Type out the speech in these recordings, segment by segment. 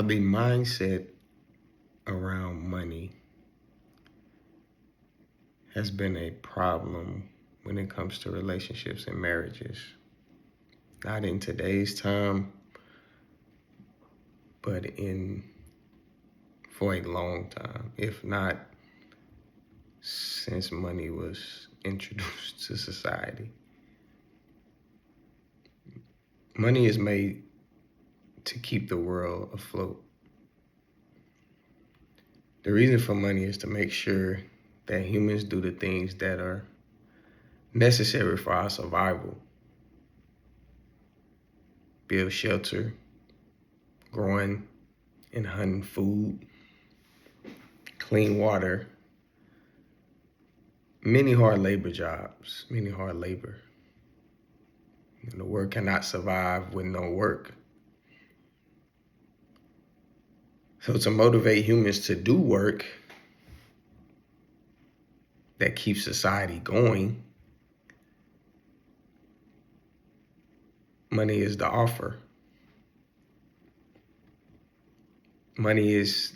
The mindset around money has been a problem when it comes to relationships and marriages. Not in today's time, but in for a long time, if not since money was introduced to society. Money is made to keep the world afloat. The reason for money is to make sure that humans do the things that are necessary for our survival. Build shelter, growing and hunting food, clean water, many hard labor jobs, many hard labor. The world cannot survive with no work. So to motivate humans to do work that keeps society going, money is the offer. Money is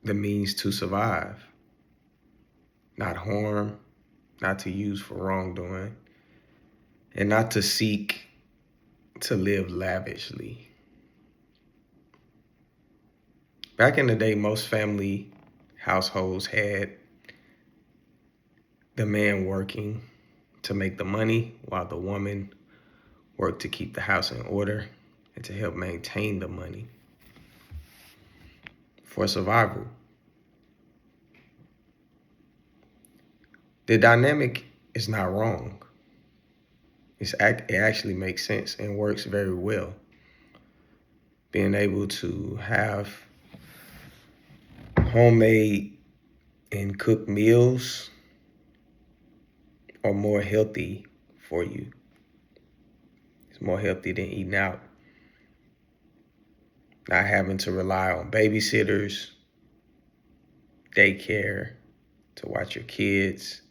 the means to survive, not harm, not to use for wrongdoing, and not to seek to live lavishly. Back in the day, most family households had the man working to make the money while the woman worked to keep the house in order and to help maintain the money for survival. The dynamic is not wrong. It actually makes sense and works very well. Being able to have homemade and cooked meals are more healthy for you. It's more healthy than eating out. Not having to rely on babysitters, daycare to watch your kids.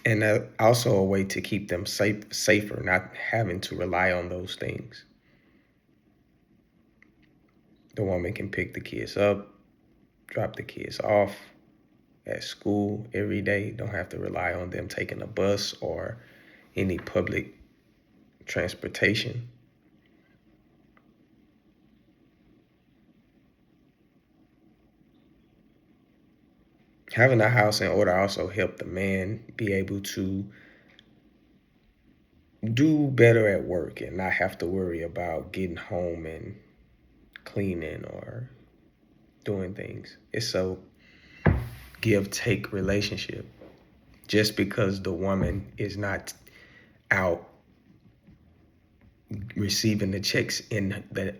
And also a way to keep them safer, not having to rely on those things. The woman can pick the kids up, drop the kids off at school every day. Don't have to rely on them taking a bus or any public transportation. Having a house in order also helped the man be able to do better at work and not have to worry about getting home and cleaning or doing things. It's a give-take relationship. Just because the woman is not out receiving the checks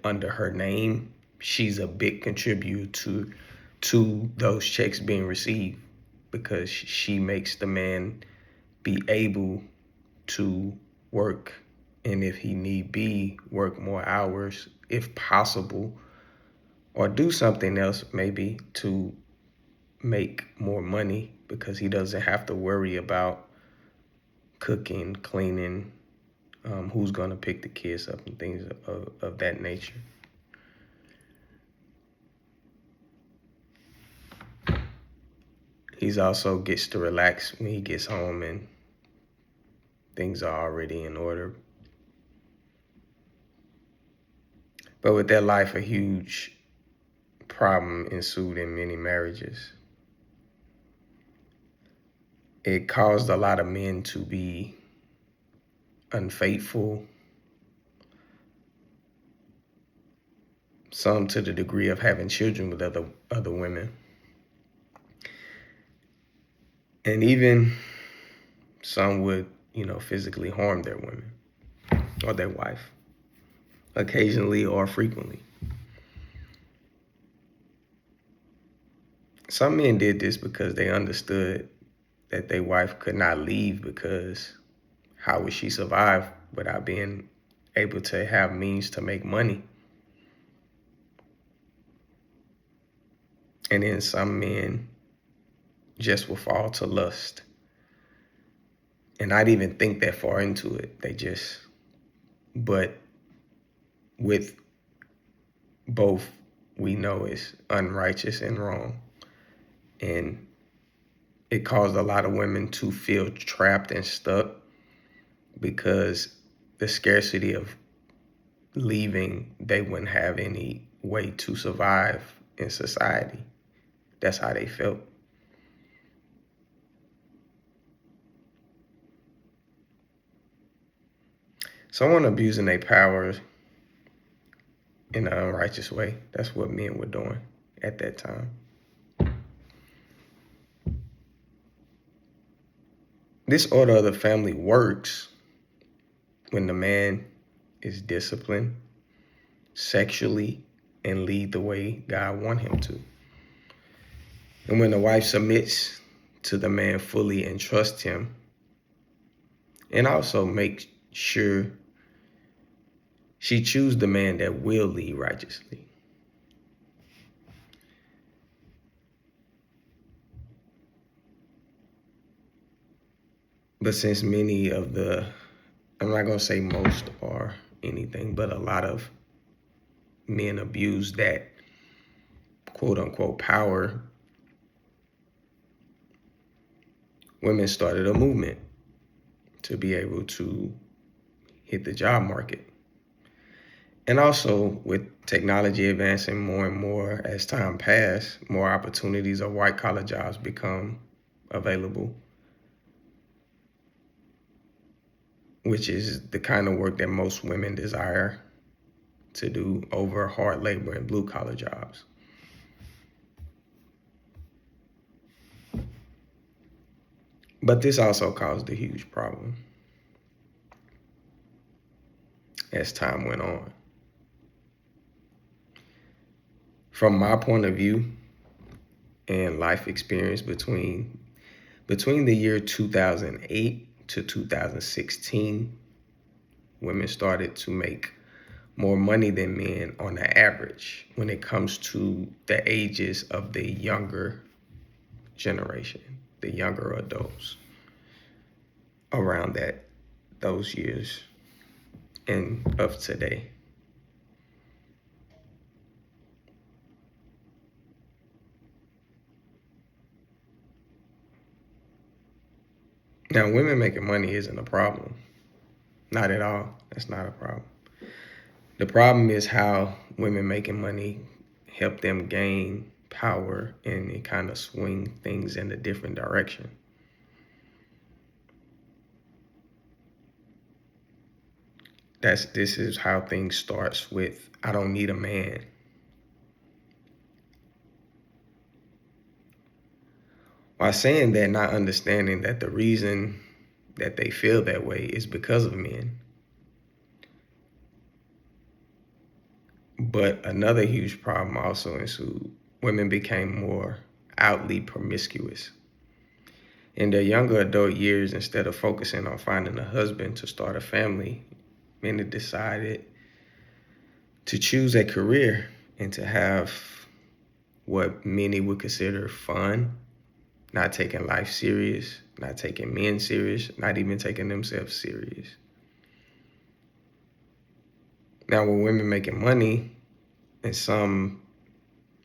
under her name, she's a big contributor to those checks being received because she makes the man be able to work, and if he need be, work more hours if possible, or do something else maybe to make more money because he doesn't have to worry about cooking, cleaning, who's going to pick the kids up and things of that nature. He's also gets to relax when he gets home and things are already in order. But with that life, a huge problem ensued in many marriages. It caused a lot of men to be unfaithful, some to the degree of having children with other women. And even some would, physically harm their women or their wife, occasionally or frequently. Some men did this because they understood that their wife could not leave, because how would she survive without being able to have means to make money? And then some men just will fall to lust and not even think that far into it. But with both we know is unrighteous and wrong. And it caused a lot of women to feel trapped and stuck because the scarcity of leaving, they wouldn't have any way to survive in society. That's how they felt. Someone abusing their power in an unrighteous way. That's what men were doing at that time. This order of the family works when the man is disciplined sexually and lead the way God want him to. And when the wife submits to the man fully and trusts him, and also make sure she choose the man that will lead righteously. But since many of I'm not going to say most or anything, but a lot of men abuse that quote unquote power, women started a movement to be able to hit the job market. And also with technology advancing more and more as time passed, more opportunities of white collar jobs become available, which is the kind of work that most women desire to do over hard labor and blue collar jobs. But this also caused a huge problem as time went on. From my point of view and life experience between the year 2008 to 2016, women started to make more money than men on the average when it comes to the ages of the younger generation, the younger adults around those years and of today. Now, women making money isn't a problem. Not at all. That's not a problem. The problem is how women making money help them gain power and it kind of swing things in a different direction. This is how things starts with, I don't need a man. While saying that, not understanding that the reason that they feel that way is because of men. But another huge problem also ensued. Women became more outly promiscuous. In their younger adult years, instead of focusing on finding a husband to start a family, men had decided to choose a career and to have what many would consider fun, not taking life serious, not taking men serious, not even taking themselves serious. Now, with women making money, and some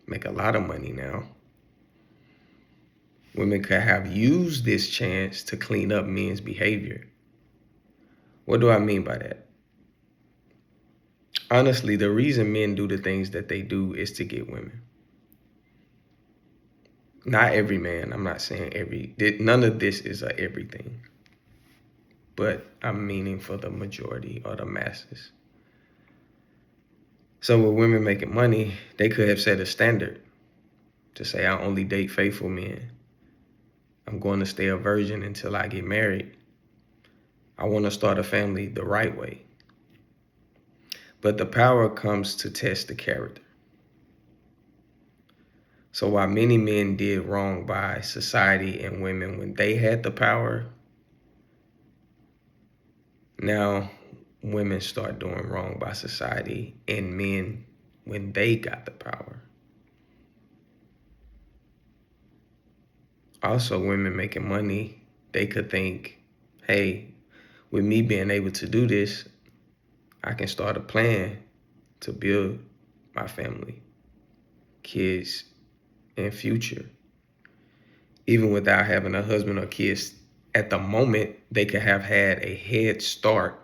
make a lot of money now, women could have used this chance to clean up men's behavior. What do I mean by that? Honestly, the reason men do the things that they do is to get women. Not every man. I'm not saying none of this is a everything. But I'm meaning for the majority or the masses. So with women making money, they could have set a standard to say, I only date faithful men. I'm going to stay a virgin until I get married. I want to start a family the right way. But the power comes to test the character. So while many men did wrong by society and women when they had the power, now women start doing wrong by society and men when they got the power. Also, women making money, they could think, hey, with me being able to do this, I can start a plan to build my family, kids, and future. Even without having a husband or kids, at the moment, they could have had a head start.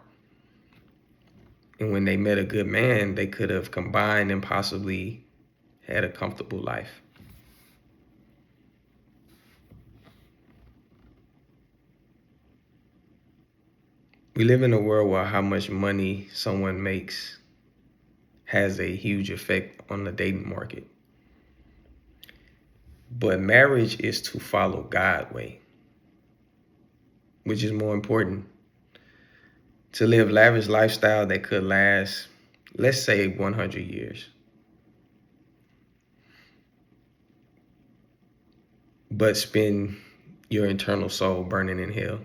And when they met a good man, they could have combined and possibly had a comfortable life. We live in a world where how much money someone makes has a huge effect on the dating market. But marriage is to follow God's way, which is more important. To live lavish lifestyle that could last, let's say, 100 years. But spend your eternal soul burning in hell.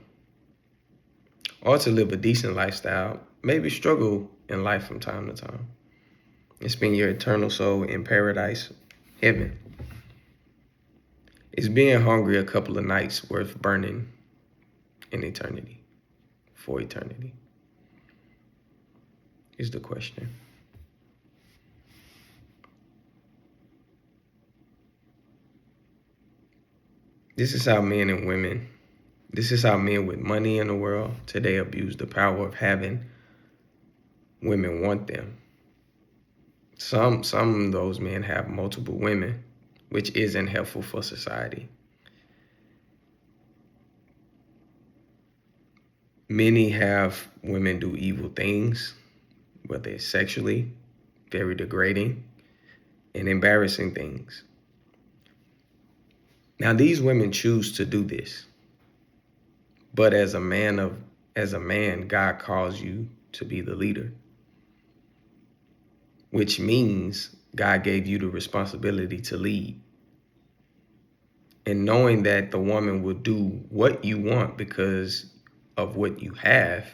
Or to live a decent lifestyle, maybe struggle in life from time to time, and spend your eternal soul in paradise, heaven. Is being hungry a couple of nights worth burning in eternity, for eternity? Is the question. This is how men with money in the world today abuse the power of having women want them. Some of those men have multiple women, which isn't helpful for society. Many have women do evil things, whether it's sexually, very degrading, and embarrassing things. Now, these women choose to do this, but as a man, God calls you to be the leader, which means God gave you the responsibility to lead. And knowing that the woman will do what you want because of what you have,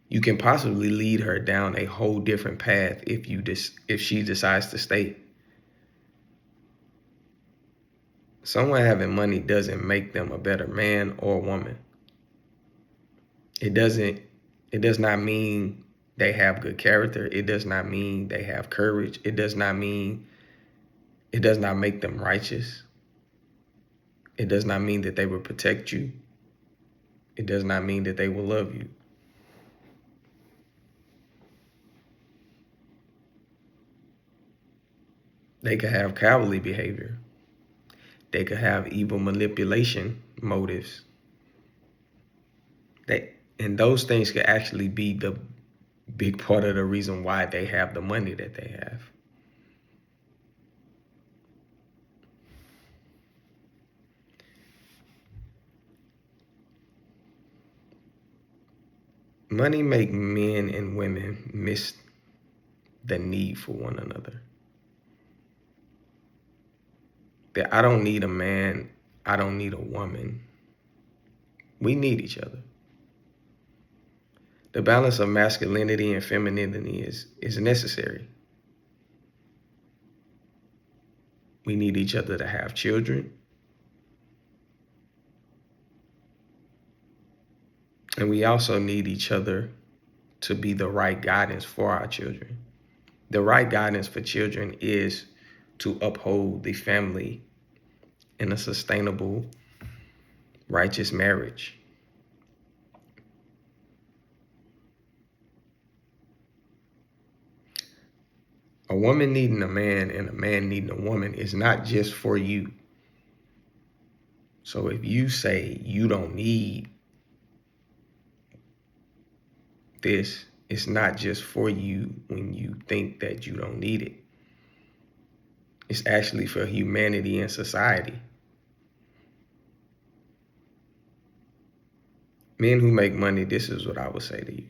you can possibly lead her down a whole different path if she decides to stay. Someone having money doesn't make them a better man or woman. It does not mean they have good character. It does not mean they have courage. It does not make them righteous. It does not mean that they will protect you. It does not mean that they will love you. They could have cowardly behavior. They could have evil manipulation motives. And those things could actually be the big part of the reason why they have the money that they have. Money make men and women miss the need for one another. That I don't need a man, I don't need a woman. We need each other. The balance of masculinity and femininity is necessary. We need each other to have children. And we also need each other to be the right guidance for our children. The right guidance for children is to uphold the family in a sustainable, righteous marriage. A woman needing a man and a man needing a woman is not just for you. So if you say you don't need this, it's not just for you when you think that you don't need it. It's actually for humanity and society. Men who make money, this is what I would say to you.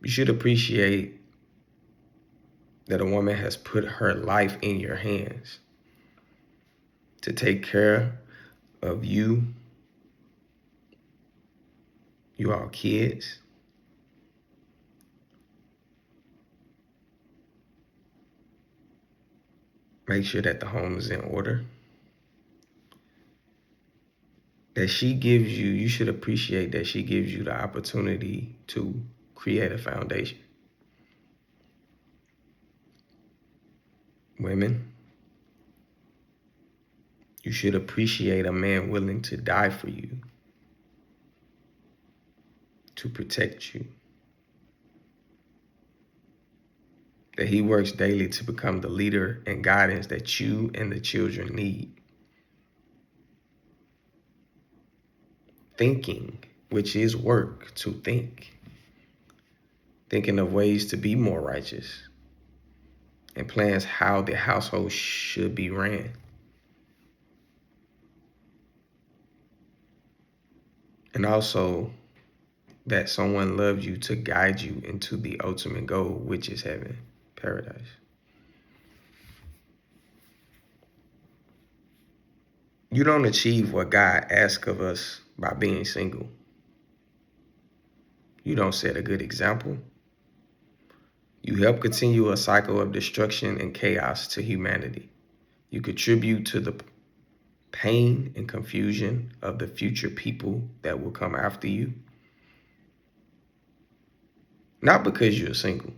You should appreciate that a woman has put her life in your hands to take care of you, all kids, make sure that the home is in order. That she gives you, you should appreciate that she gives you the opportunity to create a foundation. Women, you should appreciate a man willing to die for you, to protect you, that he works daily to become the leader and guidance that you and the children need. Thinking, which is work to think, thinking of ways to be more righteous, and plans how the household should be ran. And also that someone loves you to guide you into the ultimate goal, which is heaven, paradise. You don't achieve what God asks of us by being single. You don't set a good example. You help continue a cycle of destruction and chaos to humanity. You contribute to the pain and confusion of the future people that will come after you. Not because you're single,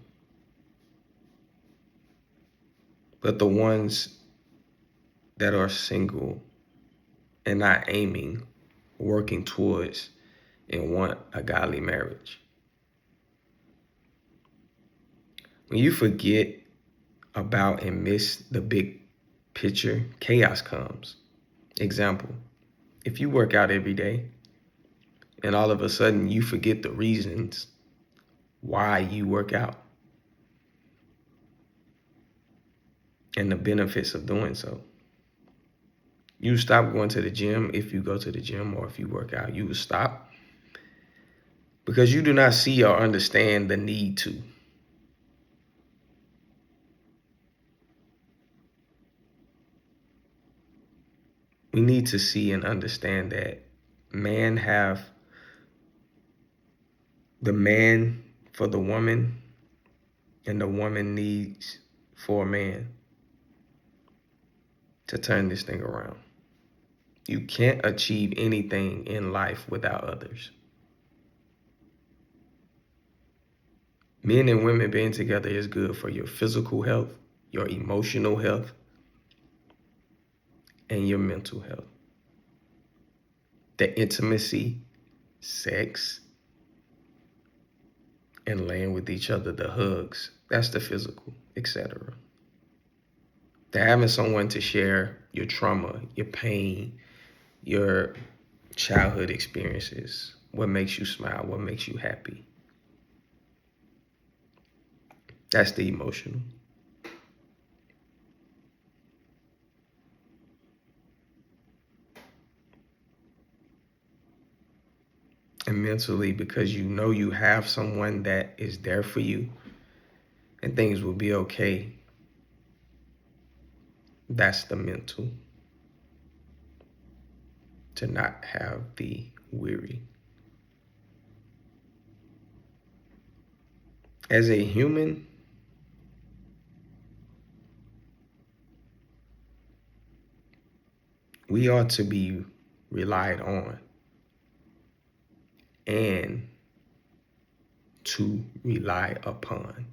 but the ones that are single and not aiming, working towards, and want a godly marriage. When you forget about and miss the big picture, chaos comes. Example, if you work out every day and all of a sudden you forget the reasons why you work out and the benefits of doing so. You stop going to the gym if you go to the gym, or if you work out, you will stop because you do not see or understand the need to. We need to see and understand that the man for the woman, and the woman needs for a man to turn this thing around. You can't achieve anything in life without others. Men and women being together is good for your physical health, your emotional health, and your mental health. The intimacy, sex, and laying with each other, the hugs, that's the physical, etc. The having someone to share your trauma, your pain, your childhood experiences, what makes you smile, what makes you happy. That's the emotional. And mentally, because you know you have someone that is there for you and things will be okay. That's the mental. To not have be weary. As a human, we ought to be relied on and to rely upon.